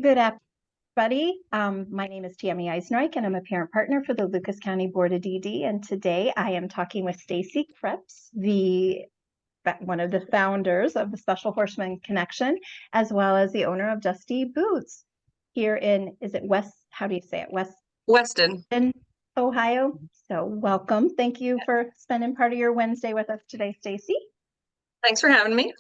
Good afternoon, everybody. My name is Tammy Eisenreich, and I'm a parent partner for the Lucas County Board of DD. And today I am talking with Stacey Creps, one of the founders of the Special Horseman Connection, as well as the owner of Dusty Boots here in, is it West, how do you say it? Weston, Ohio. So welcome. Thank you for spending part of your Wednesday with us today, Stacey. Thanks for having me.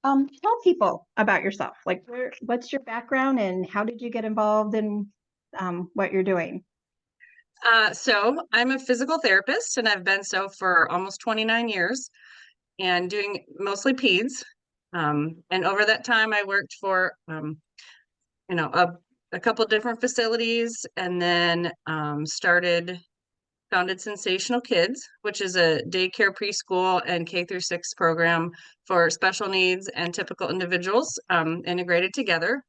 Tell people about yourself. Like, what's your background and how did you get involved in what you're doing? So I'm a physical therapist, and I've been so for almost 29 years and doing mostly peds. And over that time, I worked for, a couple different facilities, and then founded Sensational Kids, which is a daycare, preschool, and K through 6 program for special needs and typical individuals integrated together.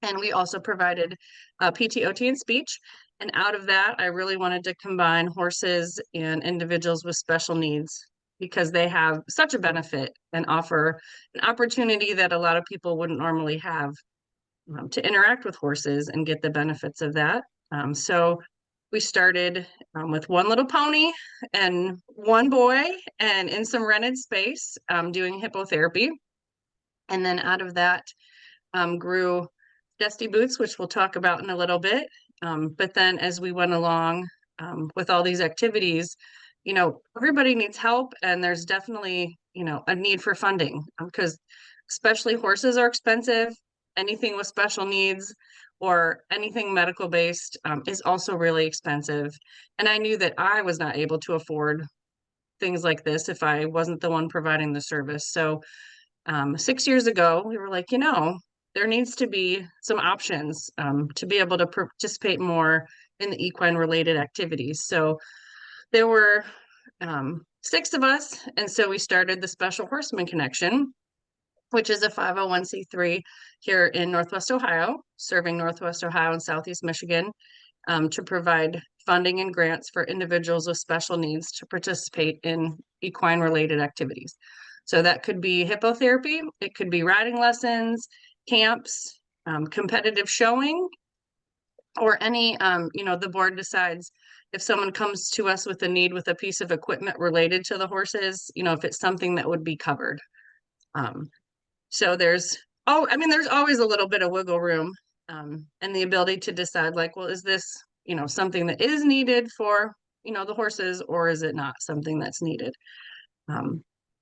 And we also provided PT, OT, and speech. And out of that, I really wanted to combine horses and individuals with special needs because they have such a benefit and offer an opportunity that a lot of people wouldn't normally have to interact with horses and get the benefits of that. So we started with one little pony and one boy and in some rented space doing hippotherapy. And then out of that grew Dusty Boots, which we'll talk about in a little bit. But then as we went along with all these activities, everybody needs help, and there's definitely, a need for funding because especially horses are expensive. Anything with special needs or anything medical based is also really expensive. And I knew that I was not able to afford things like this if I wasn't the one providing the service. So 6 years ago, we were like, there needs to be some options to be able to participate more in the equine related activities. So there were 6 of us. And so we started the Special Horseman Connection, which is a 501c3 here in Northwest Ohio, serving Northwest Ohio and Southeast Michigan to provide funding and grants for individuals with special needs to participate in equine related activities. So that could be hippotherapy, it could be riding lessons, camps, competitive showing, or any, the board decides if someone comes to us with a need with a piece of equipment related to the horses, if it's something that would be covered. So there's always a little bit of wiggle room and the ability to decide like, well, is this, something that is needed for, the horses, or is it not something that's needed?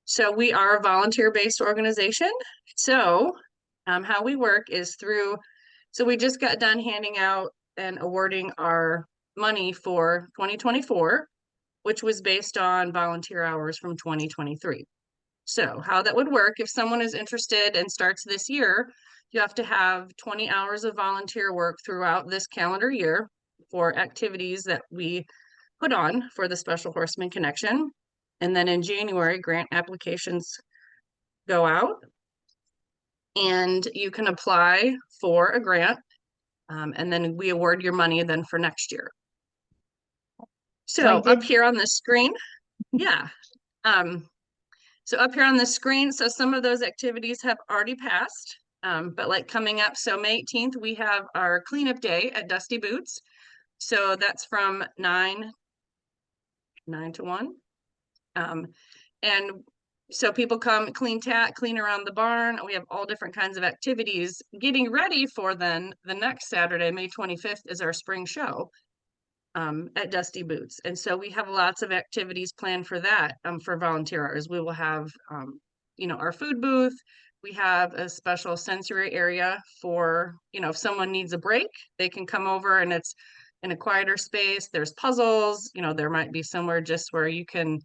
So we are a volunteer-based organization. So how we work is so we just got done handing out and awarding our money for 2024, which was based on volunteer hours from 2023. So how that would work, if someone is interested and starts this year, you have to have 20 hours of volunteer work throughout this calendar year for activities that we put on for the Special Horseman Connection. And then in January, grant applications go out and you can apply for a grant. And then we award your money then for next year. So up here on the screen, yeah. So up here on the screen, so some of those activities have already passed, but like coming up, so May 18th, we have our cleanup day at Dusty Boots. So that's from 9 to 1. And so people come clean around the barn. We have all different kinds of activities getting ready for then the next Saturday, May 25th is our spring show at Dusty Boots. And so we have lots of activities planned for that for volunteer hours. We will have, our food booth. We have a special sensory area for, if someone needs a break, they can come over and it's in a quieter space. There's puzzles, there might be somewhere just where you can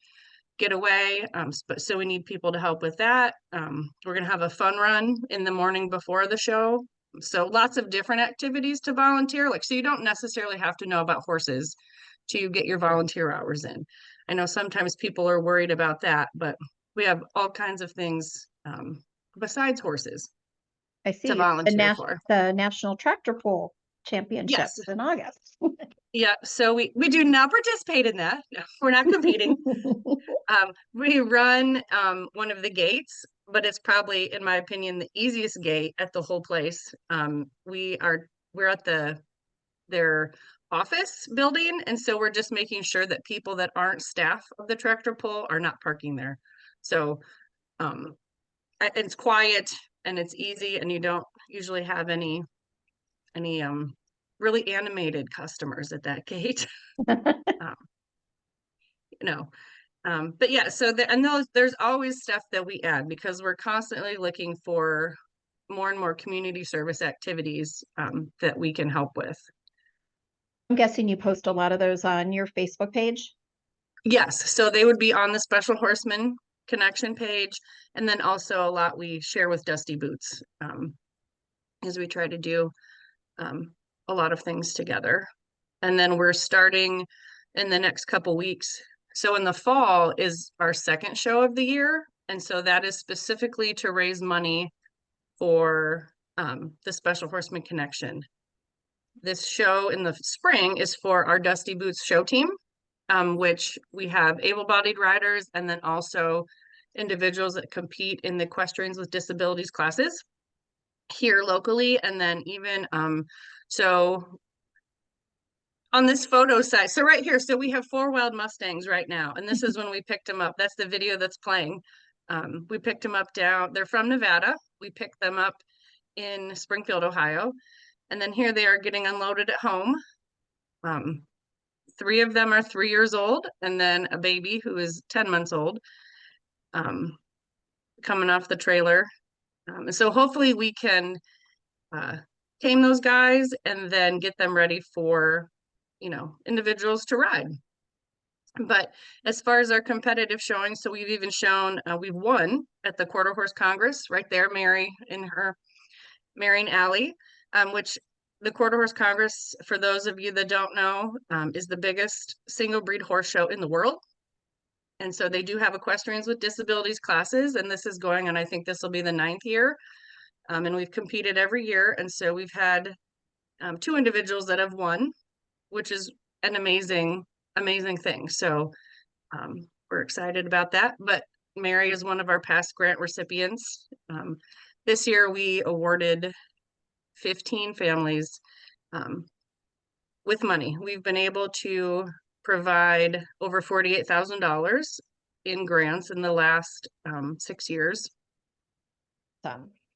get away. So we need people to help with that. We're going to have a fun run in the morning before the show. So lots of different activities to volunteer. So you don't necessarily have to know about horses to get your volunteer hours in. I know sometimes people are worried about that, but we have all kinds of things besides horses. I see. To volunteer for the National Tractor Pull Championships in August. Yeah, so we do not participate in that. No, we're not competing. We run one of the gates but it's probably, in my opinion, the easiest gate at the whole place. We're at their office building, and so we're just making sure that people that aren't staff of the tractor pull are not parking there. So it's quiet and it's easy, and you don't usually have any really animated customers at that gate. um, you know but yeah, so there's always stuff that we add because we're constantly looking for more and more community service activities that we can help with. I'm guessing you post a lot of those on your Facebook page. Yes, so they would be on the Special Horseman Connection page, and then also a lot we share with Dusty Boots, as we try to do a lot of things together. And then we're starting in the next couple weeks. So in the fall is our second show of the year, and so that is specifically to raise money for the Special Horseman Connection. This show in the spring is for our Dusty Boots show team, which we have able-bodied riders and then also individuals that compete in the Equestrians with Disabilities classes here locally. And then even, so on this photo site, so right here, so we have 4 wild Mustangs right now, and this is when we picked them up. That's the video that's playing. We picked them up they're from Nevada. We picked them up in Springfield, Ohio. And then here they are getting unloaded at home. 3 of them are 3 years old, and then a baby who is 10 months old, coming off the trailer. And so hopefully we can tame those guys and then get them ready for, individuals to ride. But as far as our competitive showing, so we've even shown, we've won at the Quarter Horse Congress right there, Mary in her Marion Alley, which the Quarter Horse Congress, for those of you that don't know, is the biggest single breed horse show in the world. And so they do have Equestrians with Disabilities classes, and this is going on, I think this will be the 9th year. And we've competed every year. And so we've had 2 individuals that have won, which is an amazing thing. So we're excited about that. But Mary is one of our past grant recipients. This year we awarded 15 families with money. We've been able to provide over $48,000 in grants in the last 6 years.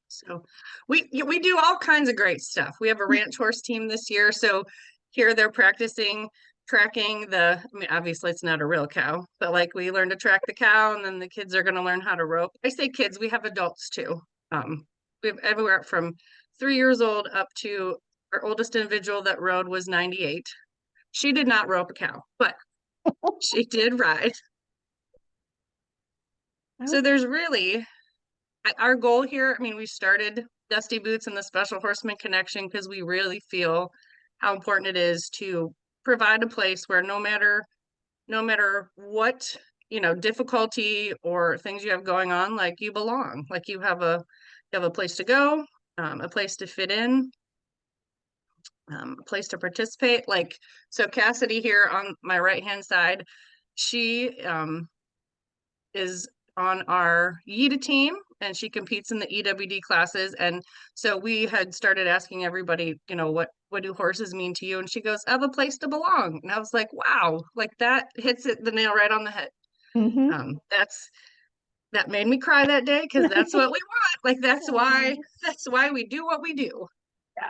So we do all kinds of great stuff. We have a ranch horse team this year. So here they're practicing tracking obviously it's not a real cow, but like we learn to track the cow, and then the kids are going to learn how to rope. I say kids, we have adults too. We have everywhere from 3 years old up to our oldest individual that rode was 98. She did not rope a cow, but she did ride. So there's really, our goal here, we started Dusty Boots and the Special Horseman Connection because we really feel how important it is to provide a place where no matter what, difficulty or things you have going on, like you belong, like you have a place to go, a place to fit in, a place to participate. Like, so Cassidy here on my right-hand side, she is on our YEDA team, and she competes in the EWD classes. And so we had started asking everybody, what do horses mean to you? And she goes, I have a place to belong. And I was like, wow, like that hits the nail right on the head. Mm-hmm. That made me cry that day, because that's what we want. Like, that's why we do what we do. Yeah.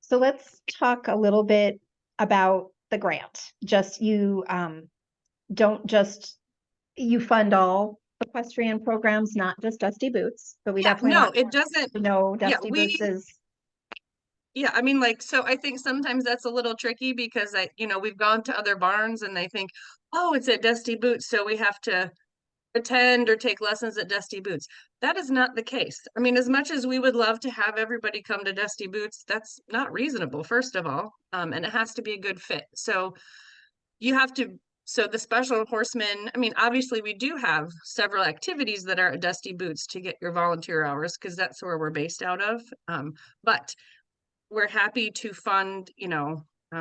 So let's talk a little bit about the grant. You fund all equestrian programs, not just Dusty Boots, but we definitely want it doesn't. to know Dusty Boots is. Yeah, so I think sometimes that's a little tricky because we've gone to other barns and they think, oh, it's at Dusty Boots, so we have to attend or take lessons at Dusty Boots. That is not the case. As much as we would love to have everybody come to Dusty Boots, that's not reasonable, first of all. And it has to be a good fit. So the Special Horsemen, obviously we do have several activities that are at Dusty Boots to get your volunteer hours, because that's where we're based out of. But we're happy to fund,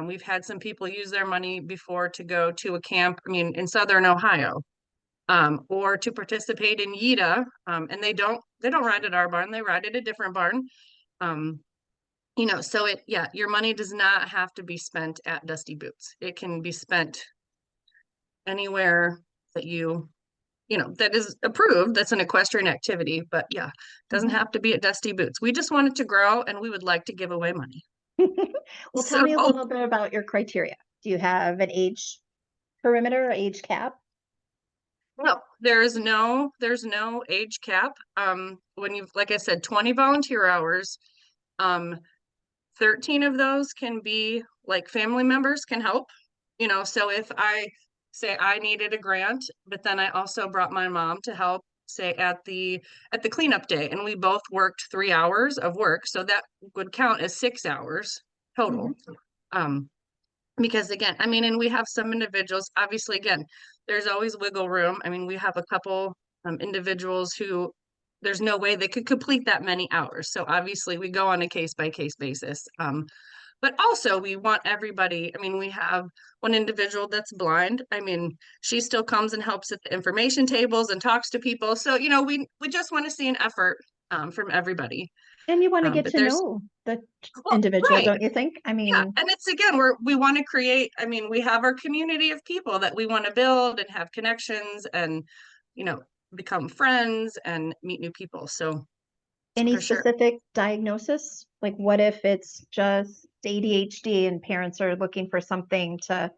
we've had some people use their money before to go to a camp, in Southern Ohio. or to participate in YITA. And they don't ride at our barn, they ride at a different barn. Um, so your money does not have to be spent at Dusty Boots. It can be spent anywhere that that is approved. That's an equestrian activity, but yeah, doesn't Mhm. have to be at Dusty Boots. We just want it to grow and we would like to give away money. Well, tell So me a little bit about your criteria. Do you have an age perimeter or age cap? no, there's no age cap. When you've, like I said, 20 volunteer hours, um, 13 of those can be like family members can help. So if I say I needed a grant, but then I also brought my mom to help, say at the cleanup day, and we both worked 3 hours of work, so that would count as 6 hours total. Mhm. Um, because again, I mean, and we have some individuals, obviously, again, there's always wiggle room. I mean, we have a couple individuals who there's no way they could complete that many hours. So obviously we go on a case by case basis. But also we want everybody. I mean, we have one individual that's blind. I mean, she still comes and helps at the information tables and talks to people. So, we just want to see an effort from everybody. And you want to get But to there's know the well, individual, right. don't you think? I Yeah, mean, and it's again, we want to create, I mean, we have our community of people that we want to build and have connections and, you know, become friends and meet new people. So any for sure. specific diagnosis? Like, what if it's just ADHD and parents are looking for something to,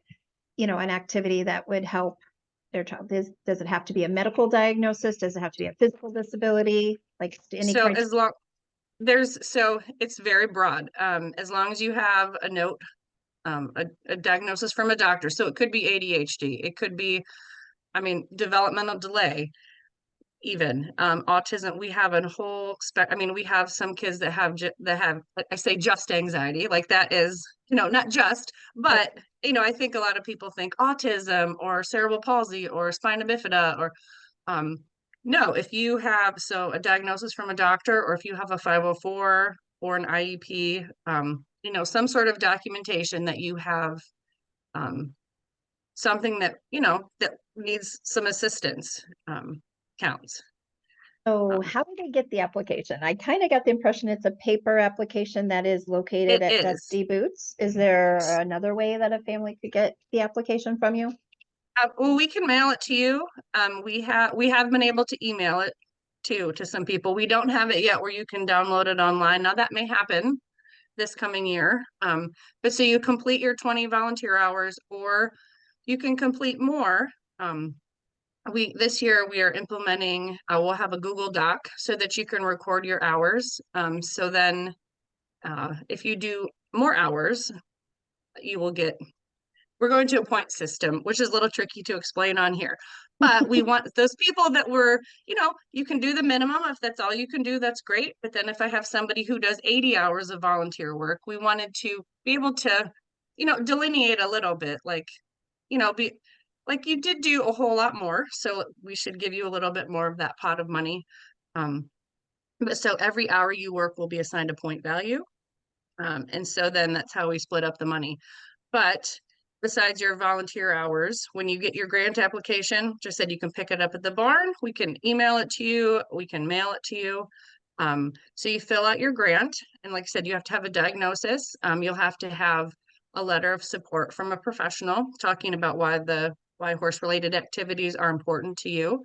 an activity that would help their child? Does it have to be a medical diagnosis? Does it have to be a physical disability? Like any So criteria? as long so it's very broad. As long as you have a note, a diagnosis from a doctor. So it could be ADHD. It could be, I mean, developmental delay, even autism. We have a whole spec. I mean, we have some kids that have I say just anxiety, like that is, not just, but I think a lot of people think autism or cerebral palsy or spina bifida or um no, if you have a diagnosis from a doctor, or if you have a 504 or an IEP, some sort of documentation that you have um something that needs some assistance, counts. So Um, how do they get the application? I kind of got the impression it's a paper application that is located it at is. Dusty Boots. Is there another way that a family could get the application from you? Well, we can mail it to you. We have been able to email it too to some people. We don't have it yet where you can download it online. Now that may happen this coming year. But so you complete your 20 volunteer hours, or you can complete more. Um, we this year we are implementing. We'll have a Google Doc so that you can record your hours. So then, if you do more hours, you will get we're going to a point system, which is a little tricky to explain on here. But we want those people that you can do the minimum. If that's all you can do, that's great. But then if I have somebody who does 80 hours of volunteer work, we wanted to be able to, delineate a little bit, be like you did do a whole lot more. So we should give you a little bit more of that pot of money. Um, but so every hour you work will be assigned a point value. And so then that's how we split up the money. But besides your volunteer hours, when you get your grant application, just said you can pick it up at the barn, we can email it to you, we can mail it to you. So you fill out your grant, and like I said, you have to have a diagnosis. You'll have to have a letter of support from a professional talking about why horse related activities are important to you.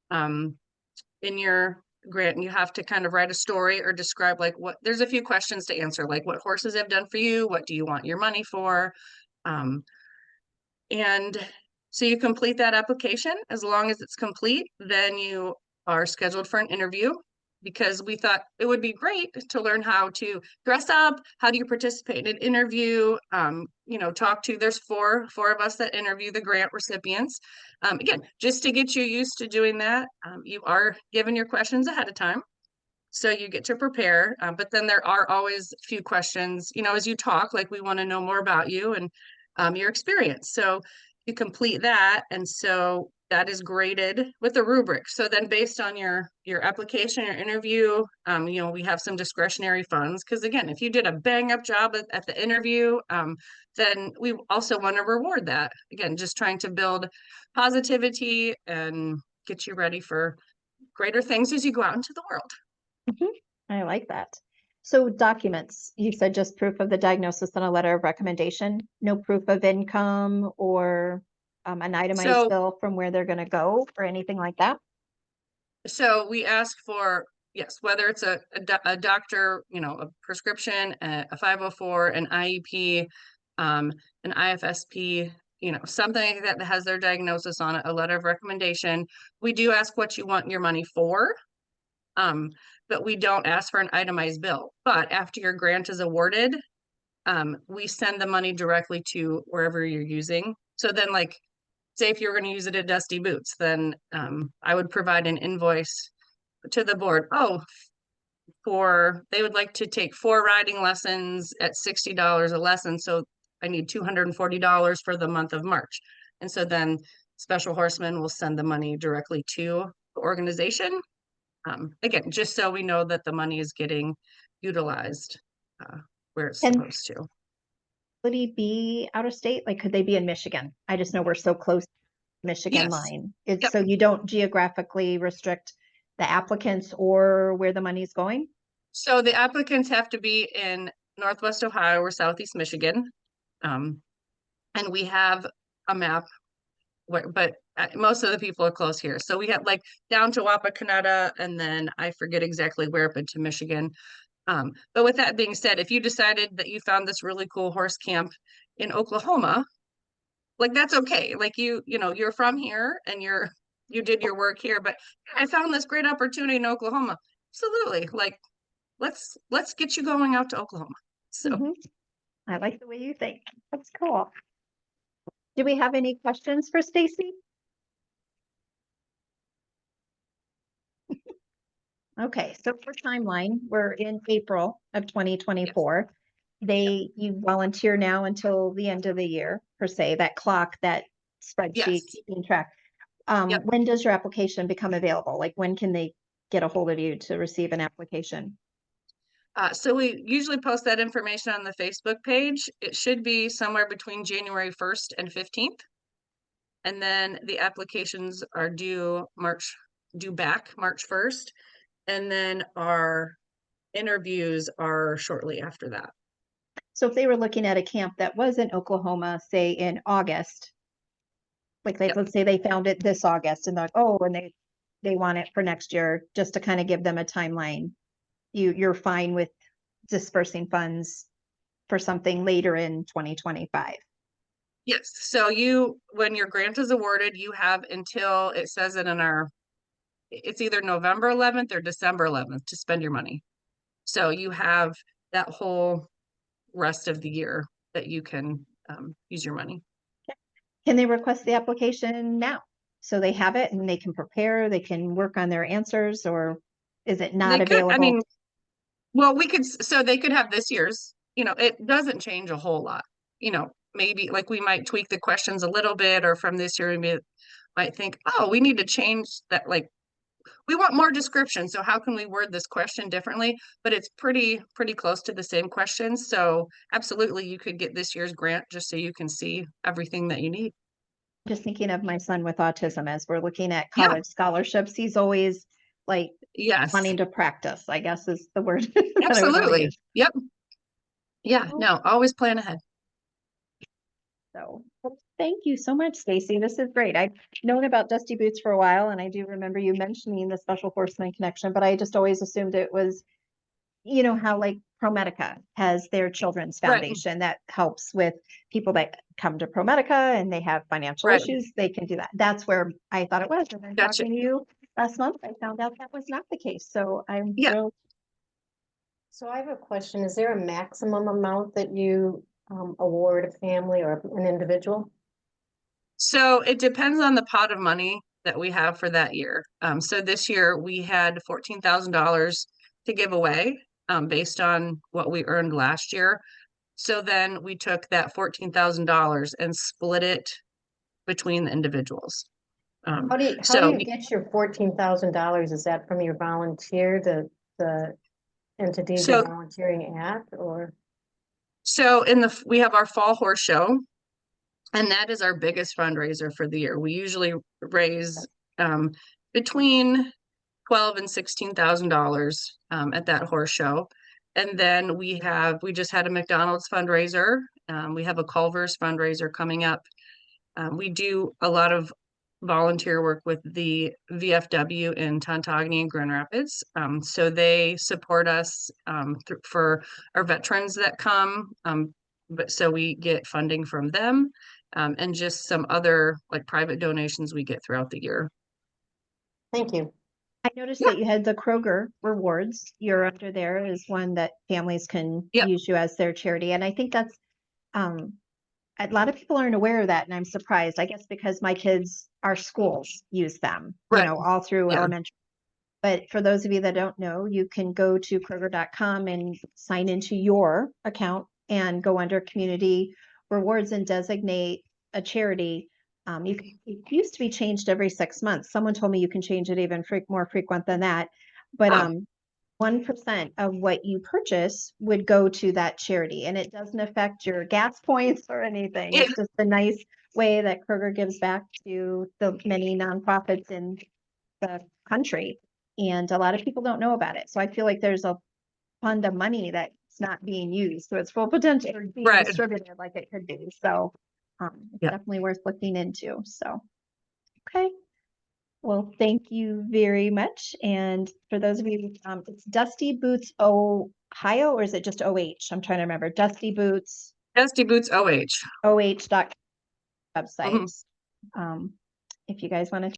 Um, in your grant, you have to kind of write a story or describe there's a few questions to answer, like what horses have done for you, what do you want your money for, um, and so you complete that application. As long as it's complete, then you are scheduled for an interview, because we thought it would be great to learn how to dress up. How do you participate in an interview? Talk to, there's four of us that interview the grant recipients. Again, just to get you used to doing that, you are given your questions ahead of time. So you get to prepare, but then there are always a few questions, as you talk, like we want to know more about you and your experience. So you complete that. And so that is graded with a rubric. So then based on your application, your interview, we have some discretionary funds. Because again, if you did a bang up job at the interview, then we also want to reward that. Again, just trying to build positivity and get you ready for greater things as you go out into the world. I like that. So documents, you said just proof of the diagnosis and a letter of recommendation, no proof of income or an itemized So bill from where they're going to go or anything like that? So we ask for, yes, whether it's a doctor, a prescription, a 504, an IEP, an IFSP, something like that that has their diagnosis on it, a letter of recommendation. We do ask what you want your money for, but we don't ask for an itemized bill. But after your grant is awarded, we send the money directly to wherever you're using. So then, like, say if you're going to use it at Dusty Boots, then I would provide an invoice to the board. Oh, they would like to take 4 riding lessons at $60 a lesson. So I need $240 for the month of March. And so then Special Horseman will send the money directly to the organization. Again, just so we know that the money is getting utilized where it's And supposed to. would he be out of state? Like, could they be in Michigan? I just know we're so close to the Michigan Yes. line. It's Yep. so you don't geographically restrict the applicants or where the money's going? So the applicants have to be in Northwest Ohio or Southeast Michigan. And we have a map but most of the people are close here. So we have like down to Wapakoneta, and then I forget exactly where, but to Michigan. But with that being said, if you decided that you found this really cool horse camp in Oklahoma, like that's okay. Like you're from here and you did your work here, but I found this great opportunity in Oklahoma. Absolutely. Like let's get you going out to Oklahoma. So I like the way you think. That's cool. Do we have any questions for Stacey? Okay, so for timeline, we're in April of 2024. You volunteer now until the end of the year, per se, that clock, that spreadsheet, yes. keeping track. Yep. When does your application become available? Like when can they get a hold of you to receive an application? So we usually post that information on the Facebook page. It should be somewhere between January 1st and 15th. And then the applications are due back March 1st. And then our interviews are shortly after that. So if they were looking at a camp that was in Oklahoma, say in August, like Yep. let's say they found it this August and they're like, oh, and they want it for next year, just to kind of give them a timeline. You're fine with dispersing funds for something later in 2025. Yes. So when your grant is awarded, you have until it says it it's either November 11th or December 11th to spend your money. So you have that whole rest of the year that you can use your money. Can they request the application now? So they have it and they can prepare, they can work on their answers, or is it not They could, I available? mean, well, so they could have this year's, it doesn't change a whole lot. Maybe like we might tweak the questions a little bit, or from this year, we might think, oh, we need to change that. Like, we want more description. So how can we word this question differently? But it's pretty close to the same questions. So absolutely, you could get this year's grant just so you can see everything that you need. Just thinking of my son with autism as we're looking at Yeah. college scholarships. He's always like Yes. wanting to practice, I guess is the word that I would want to Absolutely. use. Yep. Yeah. No, always plan ahead. So well, thank you so much, Stacey. This is great. I've known about Dusty Boots for a while, and I do remember you mentioning the Special Horseman Connection, but I just always assumed it was, how like ProMedica has their children's Right. foundation that helps with people that come to ProMedica and they have financial Right. issues, they can do that. That's where I thought it was. And then Gotcha. talking to you last month, I found out that was not the case. So I'm Yeah. thrilled. So I have a question. Is there a maximum amount that you award a family or an individual? So it depends on the pot of money that we have for that year. So this year we had $14,000 to give away based on what we earned last year. So then we took that $14,000 and split it between the individuals. How do So you get your $14,000? Is that from your volunteer, the entities so you're volunteering at, or? so we have our fall horse show, and that is our biggest fundraiser for the year. We usually raise between $12,000 and $16,000 at that horse show. And then we just had a McDonald's fundraiser. We have a Culver's fundraiser coming up. We do a lot of volunteer work with the VFW in Tontogny and Grand Rapids. So they support us for our veterans that come. But so we get funding from them, and just some other like private donations we get throughout the year. Thank you. I noticed that you had the Kroger rewards. You're under there is one that families can Yep. use you as their charity. And I think that's a lot of people aren't aware of that, and I'm surprised. I guess because my kids, our schools use them, Right. all through Yeah. elementary. But for those of you that don't know, you can go to Kroger.com and sign into your account and go under community rewards and designate a charity. It used to be changed every 6 months. Someone told me you can change it even more frequent than that. But Oh. 1% of what you purchase would go to that charity, and it doesn't affect your gas points or anything. Yeah. It's just a nice way that Kroger gives back to the many nonprofits in the country. And a lot of people don't know about it. So I feel like there's a fund of money that's not being used. So it's full potential for being Right. distributed like it could be. So it's Yeah. definitely worth looking into. So, okay. Well, thank you very much. And for those of you, it's Dusty Boots Ohio, or is it just OH? I'm trying to remember. Dusty Boots Dusty Boots OH. OH.com website. Mhm. If you guys want to